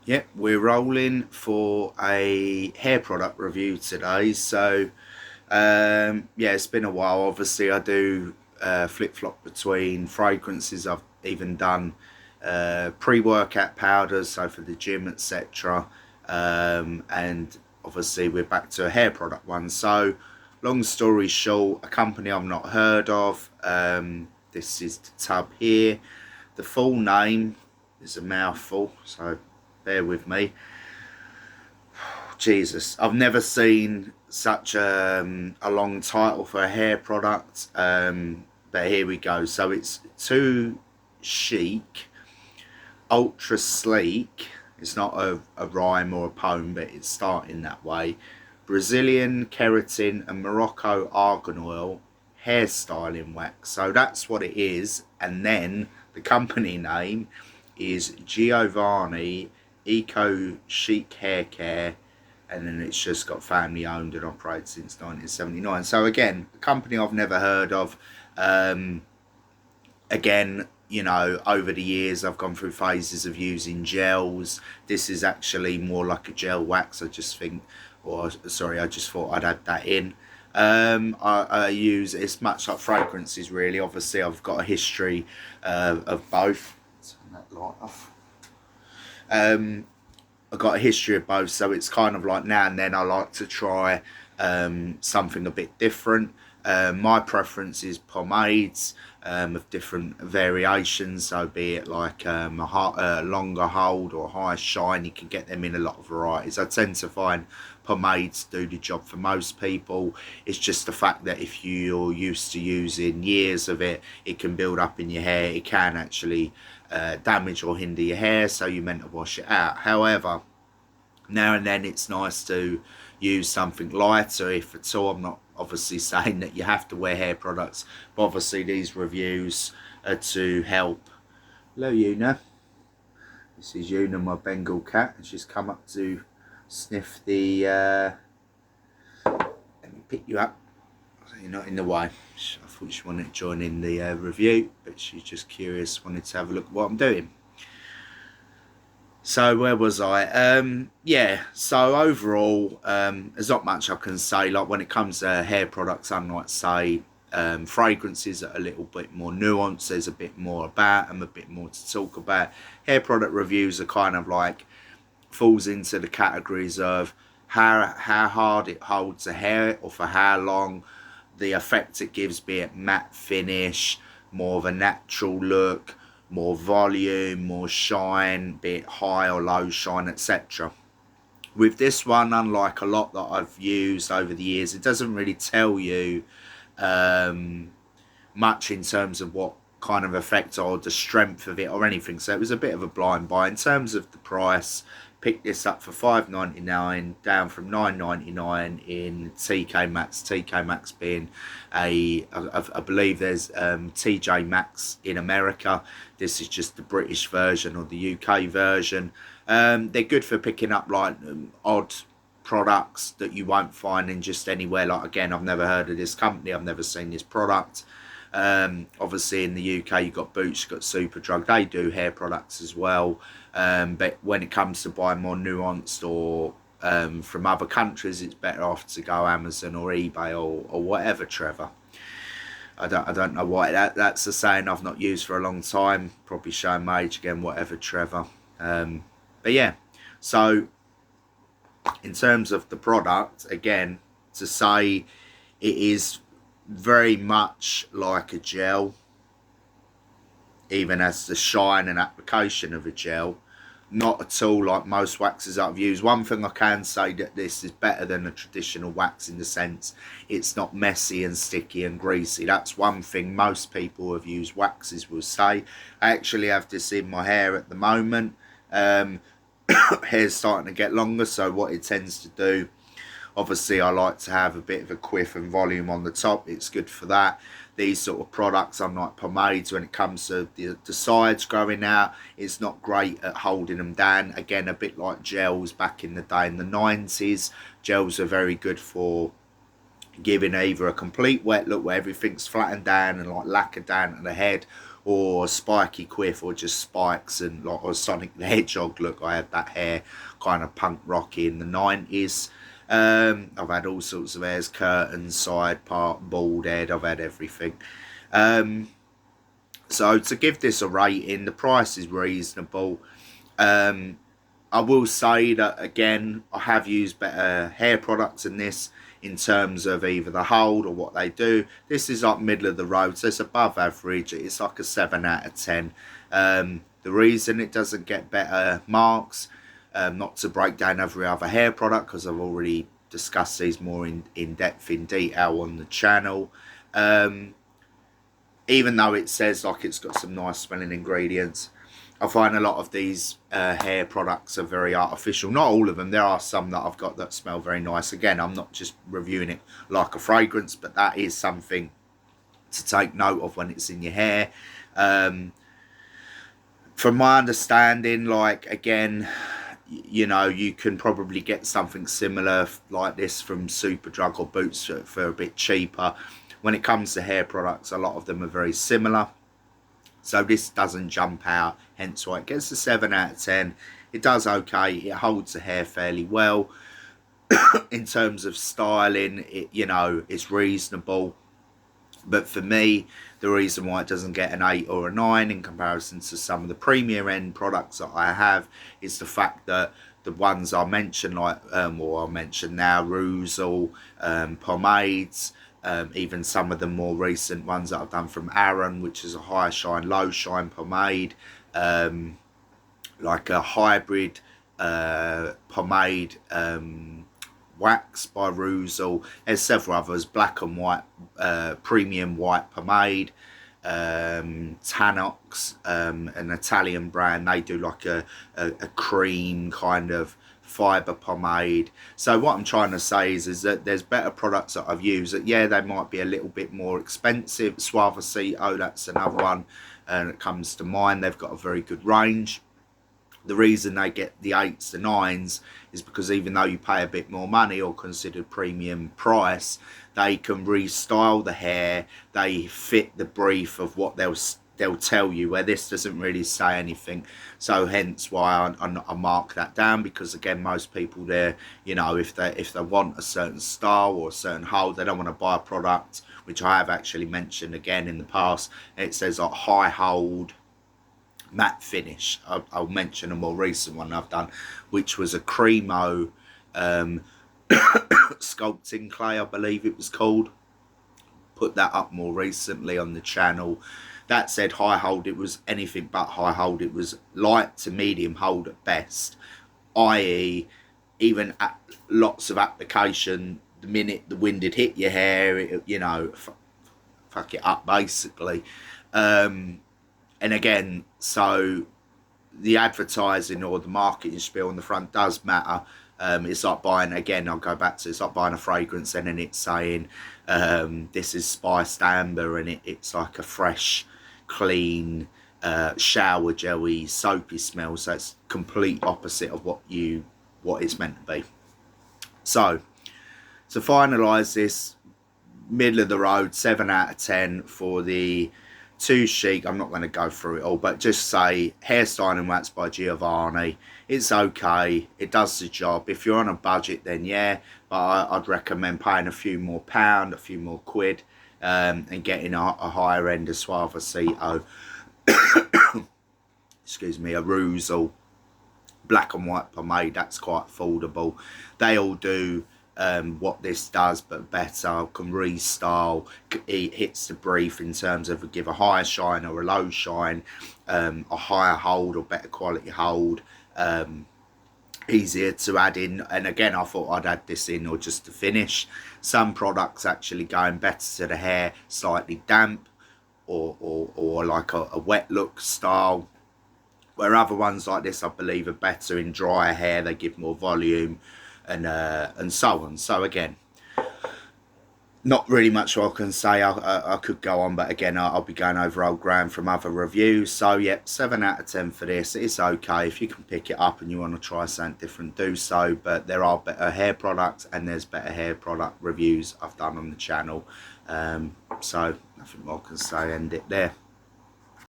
Yep, we're rolling for a hair product review today. Yeah, it's been a while. Obviously, I do flip flop between fragrances. I've even done pre workout powders, so for the gym, etc. And obviously, we're back to a hair product one. So, long story short, a company I've not heard of. This is the tub here. The full name is a mouthful, so bear with me. Jesus, I've never seen such a long title for a hair product. But here we go. So it's too chic, ultra sleek. It's not a rhyme or a poem, but it's starting that way. Brazilian keratin and Morocco argan oil hairstyling wax. So that's what it is. And then the company name is Giovanni Eco Chic Hair Care, and then it's just got family owned and operated since 1979. So again, a company I've never heard of. Um, Again, over the years I've gone through phases of using gels. This is actually more like a gel wax. I just thought I'd add that in. I use it's much like fragrances really. Obviously, I've got a history of both. Turn that light off. Um, I've got a history of both, so it's kind of like now and then I like to try something a bit different. My preference is pomades of different variations, so be it like a longer hold or high shine. You can get them in a lot of varieties. I tend to find pomades do the job for most people. It's just the fact that if you're used to using years of it, it can build up in your hair. It can actually damage or hinder your hair, so you're meant to wash it out. However, now and then it's nice to use something lighter, if at all. I'm not obviously saying that you have to wear hair products, but obviously these reviews are to help. Hello, Una. This is Una, my Bengal cat, and she's come up to sniff the. Let me pick you up so you're not in the way. I thought she wanted to join in the review, but she's just curious, wanted to have a look at what I'm doing. So where was I? Yeah. So overall, there's not much I can say. Like when it comes to hair products, unlike say fragrances are a little bit more nuanced. There's a bit more about them, a bit more to talk about. Hair product reviews are kind of like falls into the categories of how hard it holds the hair or for how long, the effect it gives, be it matte finish, more of a natural look, more volume, more shine, be it high or low shine, etc. With this one, unlike a lot that I've used over the years, it doesn't really tell you um, much in terms of what kind of effect or the strength of it or anything. So it was a bit of a blind buy. In terms of the price, picked this up for $5.99, down from $9.99 in TK Maxx. TK Maxx being I believe there's TJ Maxx in America. This is just the British version or the UK version. They're good for picking up like odd products that you won't find in just anywhere. Like again, I've never heard of this company. I've never seen this product. Obviously in the UK you've got Boots, you've got Superdrug, they do hair products as well. But when it comes to buying more nuanced or from other countries, it's better off to go Amazon or eBay or whatever, Trevor. I don't know why that's a saying I've not used for a long time. Probably showing my age again, whatever, Trevor. But yeah, so in terms of the product, again, to say it is very much like a gel, even as the shine and application of a gel. Not at all like most waxes I've used. One thing I can say that this is better than a traditional wax in the sense it's not messy and sticky and greasy. That's one thing most people who have used waxes will say. I actually have this in my hair at the moment. Hair's starting to get longer, so what it tends to do, obviously I like to have a bit of a quiff and volume on the top. It's good for that. These sort of products, unlike pomades, when it comes to the sides growing out, it's not great at holding them down. Again, a bit like gels back in the day in the 90s. Gels are very good for giving either a complete wet look where everything's flattened down and like lacquered down to the head, or spiky quiff, or just spikes, and like a Sonic the Hedgehog look. I had that hair kind of punk rocky in the 90s. I've had all sorts of hairs, curtains, side part, bald head, I've had everything. So to give this a rating, the price is reasonable. I will say that, again, I have used better hair products than this in terms of either the hold or what they do. This is like middle of the road, so it's above average. It's like a 7 out of 10. The reason it doesn't get better marks, not to break down every other hair product, because I've already discussed these more in depth, in detail on the channel. Even though it says like it's got some nice smelling ingredients, I find a lot of these hair products are very artificial. Not all of them. There are some that I've got that smell very nice. Again, I'm not just reviewing it like a fragrance, but that is something to take note of when it's in your hair. From my understanding, like, again, you know, you can probably get something similar like this from Superdrug or Boots for a bit cheaper. When it comes to hair products, a lot of them are very similar. So this doesn't jump out, hence why it gets a 7 out of 10. It does okay. It holds the hair fairly well. In terms of styling, it, you know, it's reasonable. But for me, the reason why it doesn't get an 8 or a 9 in comparison to some of the premium end products that I have is the fact that the ones I mentioned, like, or I'll mention now, Roussel, pomades, even some of the more recent ones that I've done from Aaron, which is a high shine, low shine pomade, like a hybrid pomade wax by Roussel. There's several others, black and white, premium white pomade, Tanox, an Italian brand. They do like a cream kind of fibre pomade. So what I'm trying to say is that there's better products that I've used that, yeah, they might be a little bit more expensive. Suavecito, that's another one that comes to mind. They've got a very good range. The reason they get the 8s, the 9s, is because even though you pay a bit more money or considered premium price, they can restyle the hair. They fit the brief of what they'll tell you, where this doesn't really say anything. So hence why I mark that down, because again, most people there, you know, if they want a certain style or a certain hold, they don't want to buy a product, which I have actually mentioned again in the past. It says like high hold, matte finish. I'll mention a more recent one I've done, which was a Cremo sculpting clay, I believe it was called. Put that up more recently on the channel. That said high hold, it was anything but high hold. It was light to medium hold at best, i.e. even at lots of application, the minute the wind had hit your hair, it, you know, fuck it up basically. And again, so the advertising or the marketing spiel on the front does matter. It's like buying, again, I'll go back to, it's like buying a fragrance and then it's saying this is spiced amber, and it's like a fresh, clean, shower jelly, soapy smell. So it's complete opposite of what it's meant to be. So to finalise this, middle of the road, 7 out of 10 for the 2 CHIC. I'm not going to go through it all, but just say hairstyling wax by Giovanni. It's okay, it does the job. If you're on a budget, then yeah, but I'd recommend paying a few more pound, a few more quid, and getting a higher end of Suavecito. Excuse me, a Roussel black and white pomade. That's quite affordable. They all do what this does, but better. Can restyle. It hits the brief in terms of give a higher shine or a low shine, a higher hold or better quality hold, easier to add in. And again, I thought I'd add this in or just to finish. Some products actually going better to the hair, slightly damp or like a wet look style, where other ones like this I believe are better in drier hair. They give more volume and so on. So again, not really much I can say. I could go on, but again, I'll be going over old ground from other reviews. So yeah, 7 out of 10 for this. It's okay. If you can pick it up and you want to try something different, do so. But there are better hair products and there's better hair product reviews I've done on the channel. So nothing more I can say. End it there.